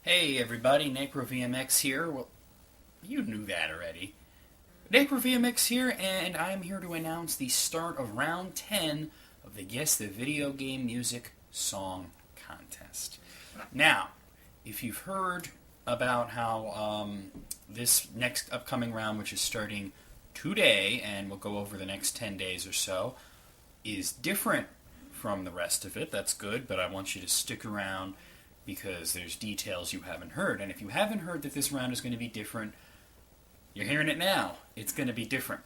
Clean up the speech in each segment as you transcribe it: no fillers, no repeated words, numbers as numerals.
Hey everybody, NecroVMX here. Well, you knew that already. NecroVMX here, and I'm here to announce the start of round 10 of the Guess the Video Game Music Song Contest. Now, if you've heard about how this next upcoming round, which is starting today and will go over the next 10 days or so, is different from the rest of it, that's good, but I want you to stick around because there's details you haven't heard. And if you haven't heard that this round is going to be different, you're hearing it now. It's going to be different.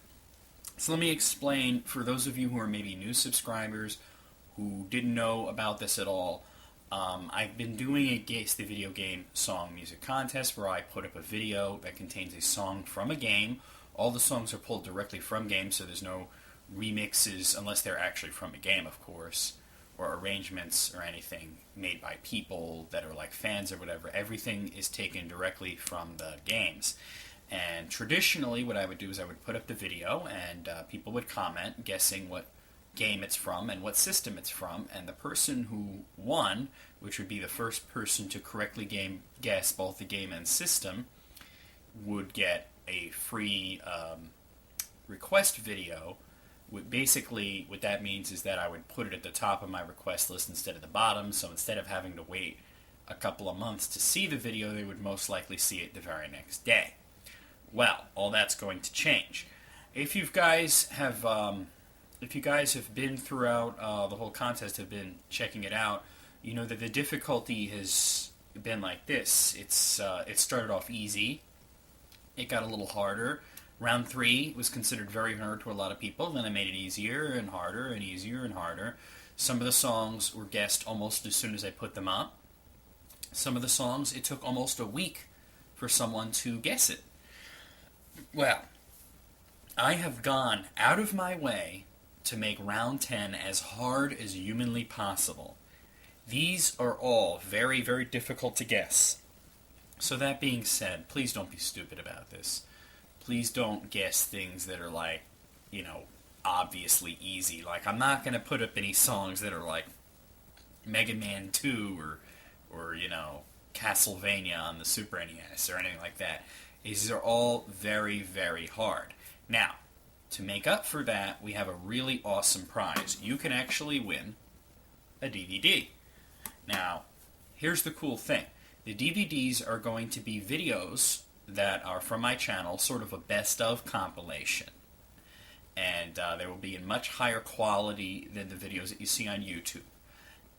So let me explain for those of you who are maybe new subscribers who didn't know about this at all. I've been doing a Guess the Video Game Song Music Contest where I put up a video that contains a song from a game. All the songs are pulled directly from games, so there's no remixes unless they're actually from a game, of course, or arrangements or anything made by people that are like fans or whatever. Everything is taken directly from the games. And traditionally what I would do is I would put up the video and people would comment guessing what game it's from and what system it's from, and the person who won, which would be the first person to correctly guess both the game and system, would get a free request video. Basically, what that means is that I would put it at the top of my request list instead of the bottom, so instead of having to wait a couple of months to see the video, they would most likely see it the very next day. Well, all that's going to change. If you guys have been throughout the whole contest, have been checking it out, you know that the difficulty has been like this. It started off easy. It got a little harder. Round 3 was considered very hard to a lot of people. Then I made it easier and harder and easier and harder. Some of the songs were guessed almost as soon as I put them up. Some of the songs, it took almost a week for someone to guess it. Well, I have gone out of my way to make round 10 as hard as humanly possible. These are all very, very difficult to guess. So that being said, please don't be stupid about this. Please don't guess things that are like, obviously easy. Like, I'm not going to put up any songs that are like Mega Man 2 or Castlevania on the Super NES or anything like that. These are all very, very hard. Now, to make up for that, we have a really awesome prize. You can actually win a DVD. Now, here's the cool thing. The DVDs are going to be videos that are from my channel, sort of a best-of compilation. And they will be in much higher quality than the videos that you see on YouTube.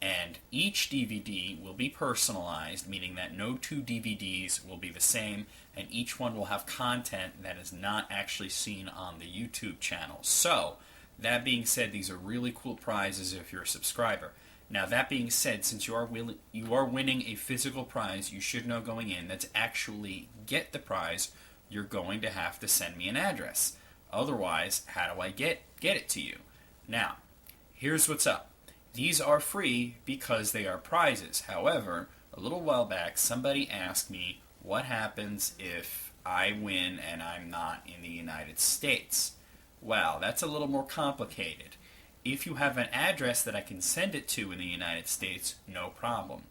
And each DVD will be personalized, meaning that no two DVDs will be the same, and each one will have content that is not actually seen on the YouTube channel. So, that being said, these are really cool prizes if you're a subscriber. Now, that being said, since you are winning a physical prize, you should know going in that to actually get the prize, you're going to have to send me an address. Otherwise, how do I get it to you? Now, here's what's up. These are free because they are prizes. However, a little while back, somebody asked me, what happens if I win and I'm not in the United States? Well, that's a little more complicated. If you have an address that I can send it to in the United States, no problem.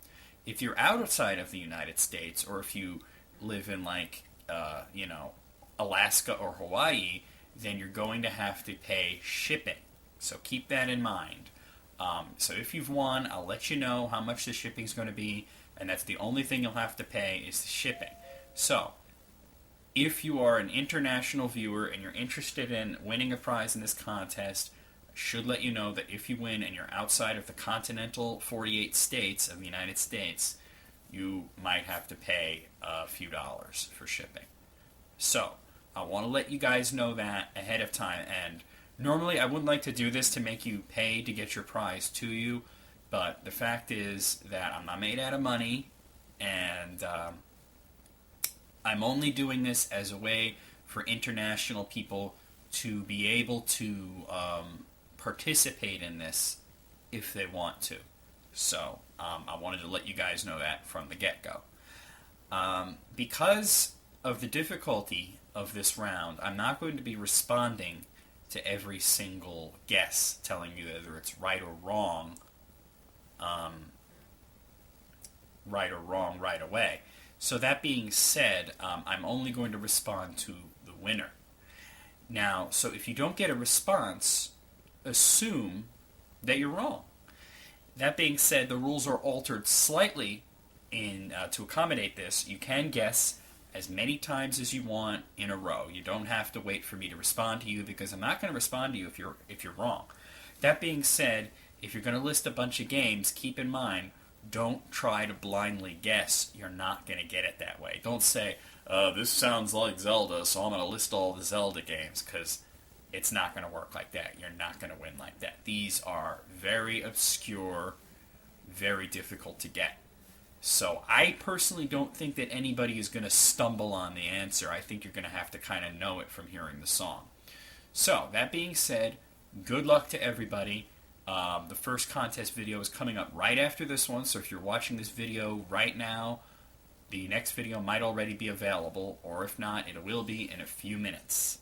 If you're outside of the United States, or if you live in Alaska or Hawaii, then you're going to have to pay shipping. So keep that in mind. So if you've won, I'll let you know how much the shipping is going to be, and that's the only thing you'll have to pay is the shipping. So, if you are an international viewer and you're interested in winning a prize in this contest, I should let you know that if you win and you're outside of the continental 48 states of the United States, you might have to pay a few dollars for shipping. So, I want to let you guys know that ahead of time, and normally I wouldn't like to do this to make you pay to get your prize to you, but the fact is that I'm not made out of money, and I'm only doing this as a way for international people to be able to participate in this if they want to. So I wanted to let you guys know that from the get-go. Because of the difficulty of this round, I'm not going to be responding to every single guess, telling you whether it's right or wrong, right or wrong right away. So that being said, I'm only going to respond to the winner. Now, so if you don't get a response, assume that you're wrong. That being said, the rules are altered slightly to accommodate this. You can guess as many times as you want in a row. You don't have to wait for me to respond to you, because I'm not going to respond to you if you're wrong. That being said, if you're going to list a bunch of games, keep in mind, don't try to blindly guess. You're not going to get it that way. Don't say, this sounds like Zelda, so I'm going to list all the Zelda games, because it's not going to work like that. You're not going to win like that. These are very obscure, very difficult to get. So I personally don't think that anybody is going to stumble on the answer. I think you're going to have to kind of know it from hearing the song. So, that being said, good luck to everybody. The first contest video is coming up right after this one, so if you're watching this video right now, the next video might already be available, or if not, it will be in a few minutes.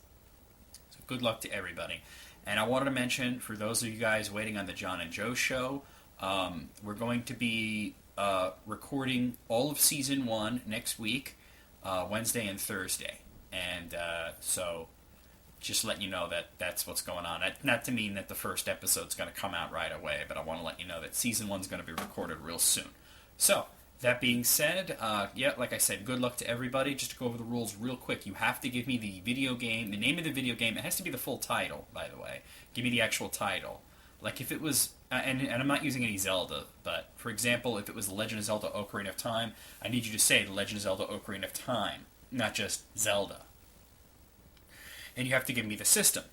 So good luck to everybody. And I wanted to mention, for those of you guys waiting on the John and Joe show, we're going to be recording all of Season 1 next week, Wednesday and Thursday. And so just letting you know that that's what's going on. Not to mean that the first episode's going to come out right away, but I want to let you know that Season 1's going to be recorded real soon. So, that being said, like I said, good luck to everybody. Just to go over the rules real quick, you have to give me the video game, the name of the video game. It has to be the full title, by the way. Give me the actual title. Like if it was, and I'm not using any Zelda, but for example, if it was The Legend of Zelda Ocarina of Time, I need you to say The Legend of Zelda Ocarina of Time, not just Zelda. And you have to give me the system.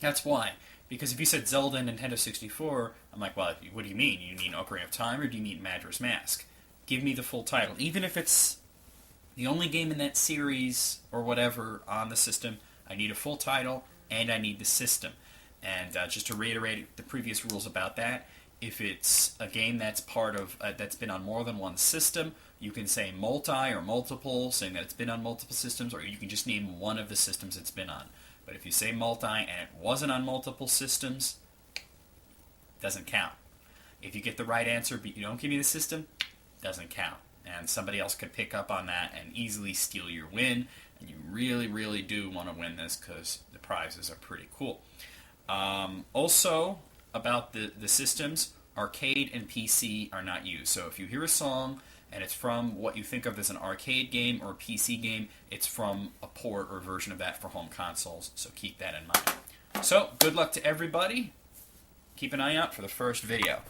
That's why. Because if you said Zelda and Nintendo 64, I'm like, well, what do you mean? You mean Ocarina of Time, or do you mean Majora's Mask? Give me the full title. Even if it's the only game in that series or whatever on the system, I need a full title and I need the system. And just to reiterate the previous rules about that, if it's a game that's part of that's been on more than one system, you can say multi or multiple, saying that it's been on multiple systems, or you can just name one of the systems it's been on. But if you say multi and it wasn't on multiple systems, it doesn't count. If you get the right answer but you don't give me the system, doesn't count. And somebody else could pick up on that and easily steal your win. And you really, really do want to win this because the prizes are pretty cool. Also, about the systems, arcade and PC are not used. So if you hear a song and it's from what you think of as an arcade game or a PC game, it's from a port or version of that for home consoles. So keep that in mind. So, good luck to everybody. Keep an eye out for the first video.